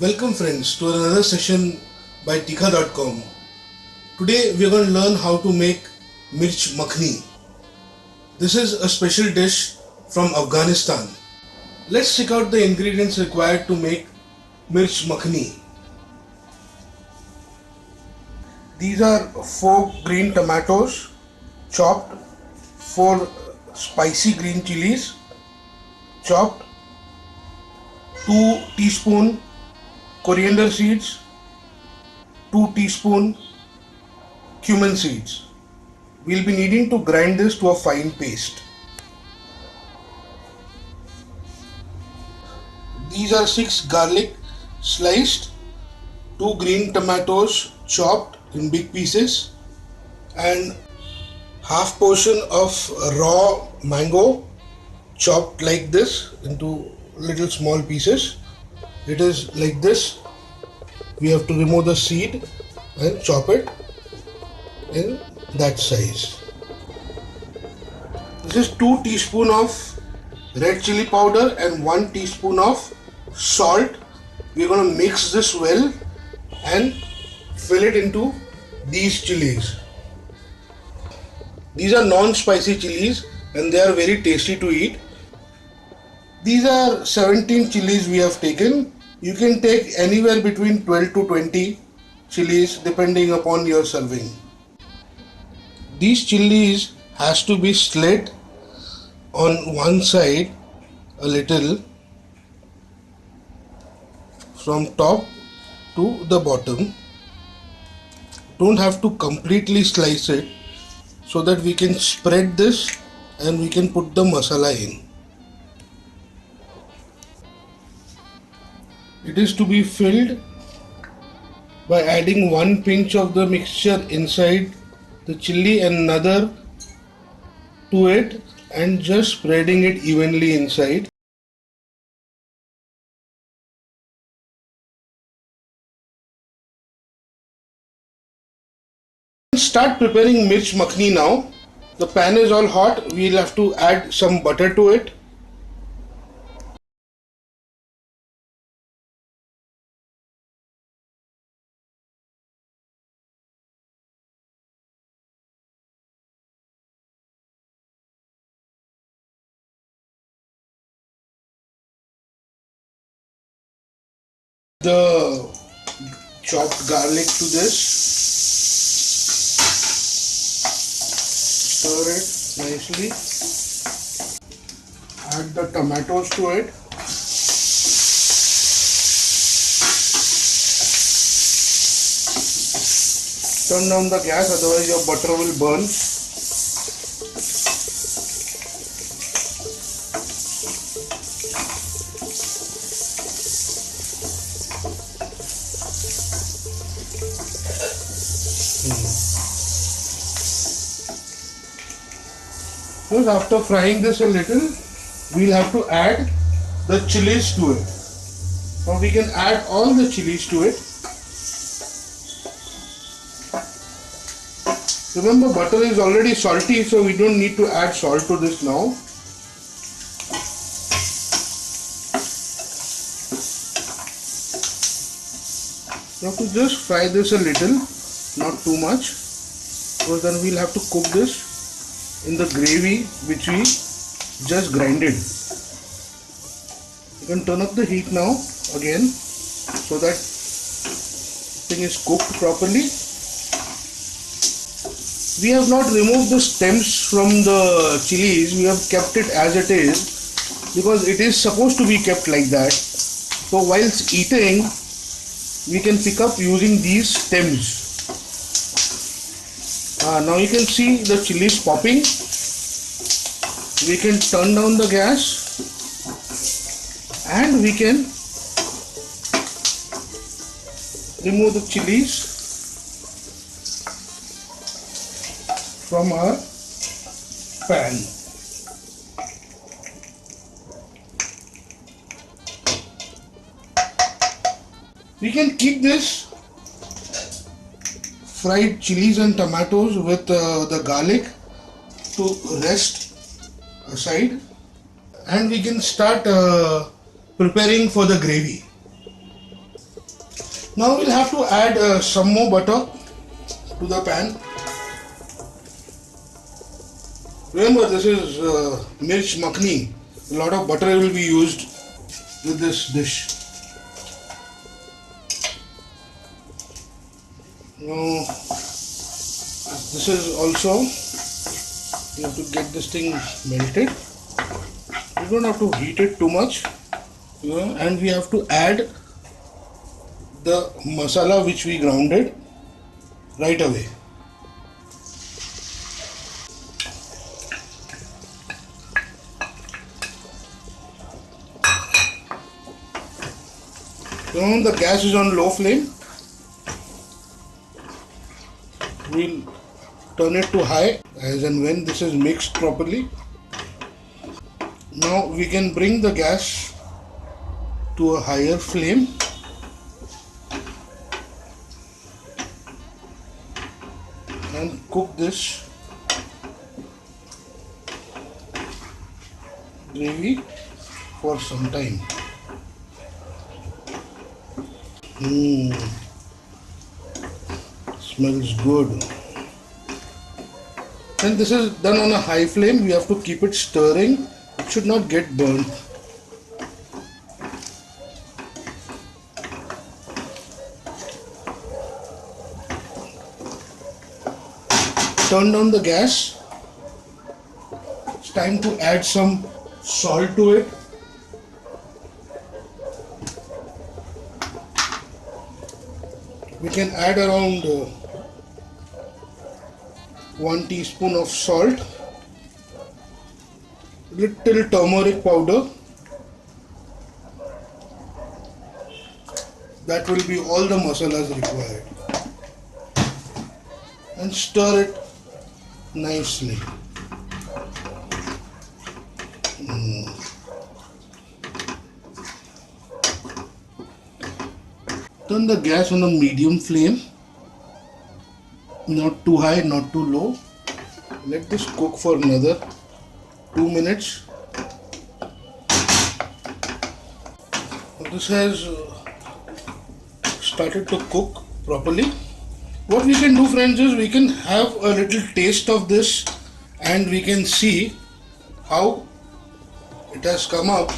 Welcome friends to another session by Tikha.com. Today we are going to learn how to make Mirch Makhni. This is a special dish from Afghanistan. Let's check out the ingredients required to make Mirch Makhni. These are 4 green tomatoes chopped, 4 spicy green chilies chopped, 2 teaspoon coriander seeds, 2 teaspoon cumin seeds. We'll be needing to grind this to a fine paste. These are 6 garlic sliced, 2 green tomatoes chopped in big pieces, and half portion of raw mango chopped like this into little small pieces. It is like this. We have to remove the seed and chop it in that size. This is 2 teaspoon of red chili powder and 1 teaspoon of salt. We are going to mix this well and fill it into these chilies. These are non-spicy chilies and they are very tasty to eat. These are 17 chilies we have taken. You can take anywhere between 12 to 20 chilies depending upon your serving. These chilies has to be slit on one side a little from top to the bottom. Don't have to completely slice it, so that we can spread this and we can put the masala in. It is to be filled by adding 1 pinch of the mixture inside the chili and another to it and just spreading it evenly inside. Start preparing Mirch Makhni now. The pan is all hot. We'll have to add some butter to it. The chopped garlic to this. Stir it nicely. Add the tomatoes to it. Turn down the gas, otherwise your butter will burn. Just after frying this a little, we'll have to add the chilies to it. Now we can add all the chilies to it. Remember, butter is already salty, so we don't need to add salt to this now. You have to just fry this a little, not too much, because then we'll have to cook this in the gravy which we just grinded. You can turn up the heat now again so that thing is cooked properly. We have not removed the stems from the chilies. We have kept it as it is because it is supposed to be kept like that. So whilst eating, we can pick up using these stems. Now you can see the chilies popping. We can turn down the gas and we can remove the chilies from our pan. We can keep this fried chilies and tomatoes with the garlic to rest aside, and we can start preparing for the gravy. Now we'll have to add some more butter to the pan. Remember, this is mirch makhni. A lot of butter will be used with this dish. Now, this is also, you have to get this thing melted. You don't have to heat it too much, and we have to add the masala which we grounded right away. Now the gas is on low flame. We'll turn it to high as and when this is mixed properly. Now we can bring the gas to a higher flame. And cook this gravy for some time. Smells good. And this is done on a high flame. We have to keep it stirring. It should not get burnt. Turn down the gas. It's time to add some salt to it. We can add around 1 teaspoon of salt, little turmeric powder. That will be all the masalas required. And stir it nicely. Turn the gas on a medium flame, not too high, not too low. Let this cook for another 2 minutes. This has started to cook properly. What we can do, friends, is we can have a little taste of this and we can see how it has come up,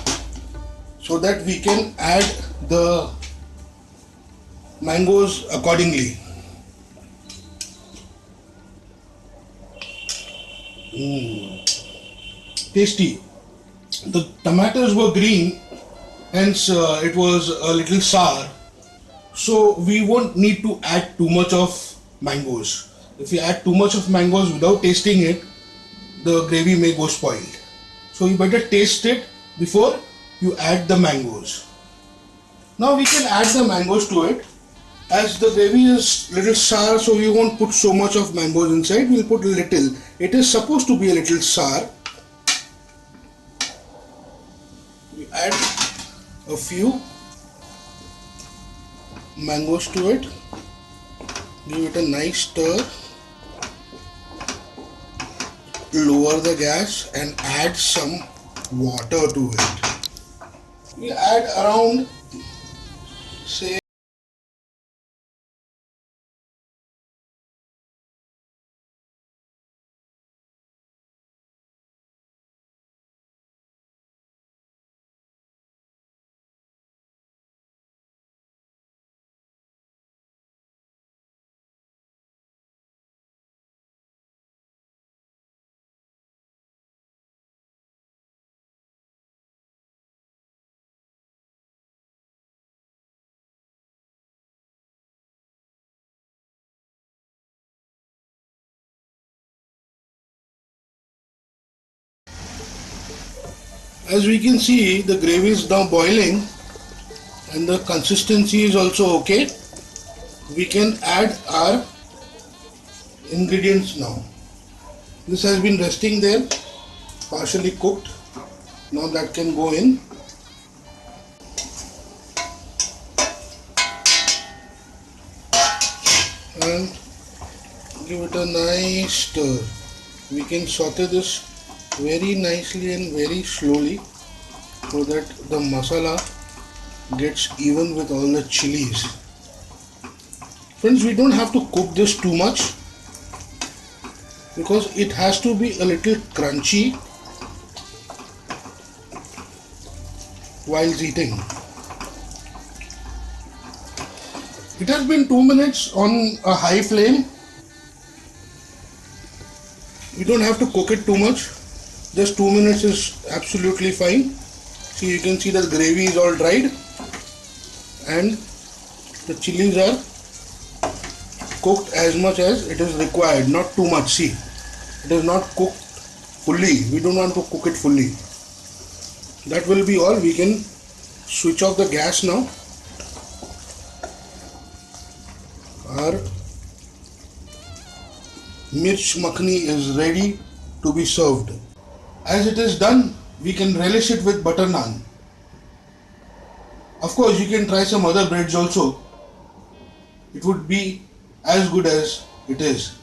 so that we can add the mangoes accordingly. Tasty. The tomatoes were green, hence it was a little sour. So we won't need to add too much of mangoes. If you add too much of mangoes without tasting it, the gravy may go spoiled. So you better taste it before you add the mangoes. Now we can add the mangoes to it. As the gravy is little sour, so we won't put so much of mangoes inside. We'll put a little. It is supposed to be a little sour. We add a few mangoes to it. Give it a nice stir. Lower the gas and add some water to it. We add around, say, as we can see, the gravy is now boiling and the consistency is also okay. We can add our ingredients now. This has been resting there, partially cooked. Now that can go in. And give it a nice stir. We can saute this very nicely and very slowly so that the masala gets even with all the chilies. Friends, we don't have to cook this too much because it has to be a little crunchy while eating. It has been 2 minutes on a high flame. You don't have to cook it too much. Just 2 minutes is absolutely fine. See, you can see the gravy is all dried and the chilies are cooked as much as it is required, not too much. See, it is not cooked fully. We don't want to cook it fully. That will be all. We can switch off the gas now. Our mirch makhani is ready to be served. As it is done, we can relish it with butter naan. Of course, you can try some other breads also. It would be as good as it is.